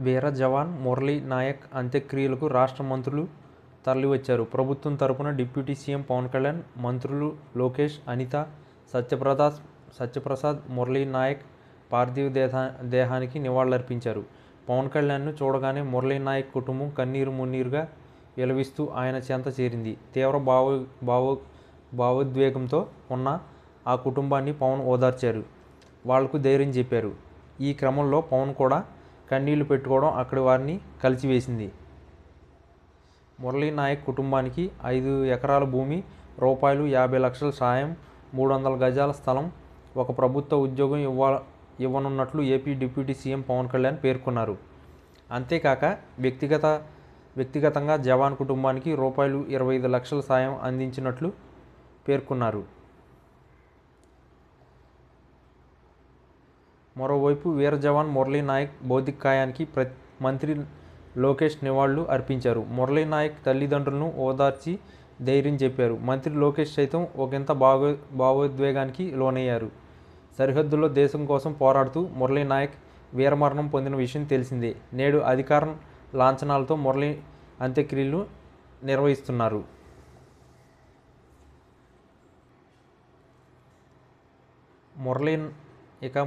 వీర జవాన్ మురళీ నాయక్ అంత్యక్రియలకు రాష్ట్ర మంత్రులు తరలివచ్చారు. ప్రభుత్వం తరపున డిప్యూటీ సీఎం పవన్ కళ్యాణ్, మంత్రులు లోకేష్, అనిత, సత్యప్రసాద్ మురళీ నాయక్ పార్థివ దేహానికి నివాళులర్పించారు. పవన్ కళ్యాణ్ను చూడగానే మురళీ నాయక్ కుటుంబం కన్నీరు మున్నీరుగా విలపిస్తూ ఆయన చెంత చేరింది. తీవ్ర భావోద్వేగంతో ఉన్న ఆ కుటుంబాన్ని పవన్ ఓదార్చారు. వాళ్లకు ధైర్యం చెప్పారు. ఈ క్రమంలో పవన్ కూడా కన్నీళ్లు పెట్టుకోవడం అక్కడి వారిని కలిచివేసింది. మురళీ నాయక్ కుటుంబానికి 5 ఎకరాల భూమి, రూ50 లక్షల సాయం, 300 గజాల స్థలం, ఒక ప్రభుత్వ ఉద్యోగం ఇవ్వనున్నట్లు AP deputy CM Pawan Kalyan పేర్కొన్నారు. అంతేకాక వ్యక్తిగతంగా జవాన్ కుటుంబానికి రూ25 లక్షల సాయం అందించినట్లు పేర్కొన్నారు. మరోవైపు వీర జవాన్ మురళీ నాయక్ భౌతికకాయానికి మంత్రి లోకేష్ నివాళులు అర్పించారు. మురళీ నాయక్ తల్లిదండ్రులను ఓదార్చి ధైర్యం చెప్పారు. మంత్రి లోకేష్ సైతం ఒకంత భావోద్వేగానికి లోనయ్యారు. సరిహద్దుల్లో దేశం కోసం పోరాడుతూ మురళీ నాయక్ వీరమరణం పొందిన విషయం తెలిసిందే. నేడు అధికార లాంఛనాలతో మురళీ అంత్యక్రియలు నిర్వహిస్తున్నారు.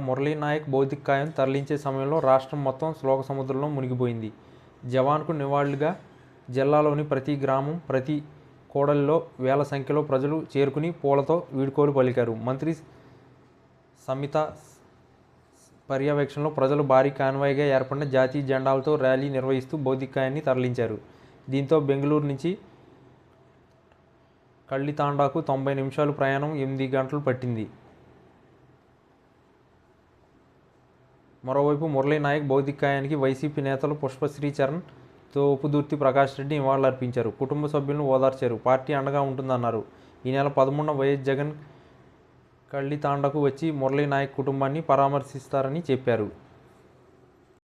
మురళీ నాయక్ భౌతికకాయం తరలించే సమయంలో రాష్ట్రం మొత్తం శోక సముద్రంలో మునిగిపోయింది. జవాన్కు నివాళులుగా జిల్లాలోని ప్రతి గ్రామం, ప్రతి కూడలిలో వేల సంఖ్యలో ప్రజలు చేరుకుని పూలతో వీడ్కోలు పలికారు. మంత్రి సమిత పర్యవేక్షణలో ప్రజలు భారీ కాన్వాయ్గా ఏర్పడిన జాతీయ జెండాలతో ర్యాలీ నిర్వహిస్తూ భౌతికకాయాన్ని తరలించారు. దీంతో బెంగళూరు నుంచి కళ్ళితాండాకు 90 నిమిషాలు ప్రయాణం 8 గంటలు పట్టింది. మరోవైపు మురళీ నాయక్ భౌతికకాయానికి వైసీపీ నేతలు పుష్పశ్రీ చరణ్, తోపుదుర్తి ప్రకాష్ రెడ్డి నివాళులర్పించారు. కుటుంబ సభ్యులను ఓదార్చారు. పార్టీ అండగా ఉంటుందన్నారు. ఈ నెల 13న వైఎస్ జగన్ కళ్ళితాండకు వచ్చి మురళీ నాయక్ కుటుంబాన్ని పరామర్శిస్తారని చెప్పారు.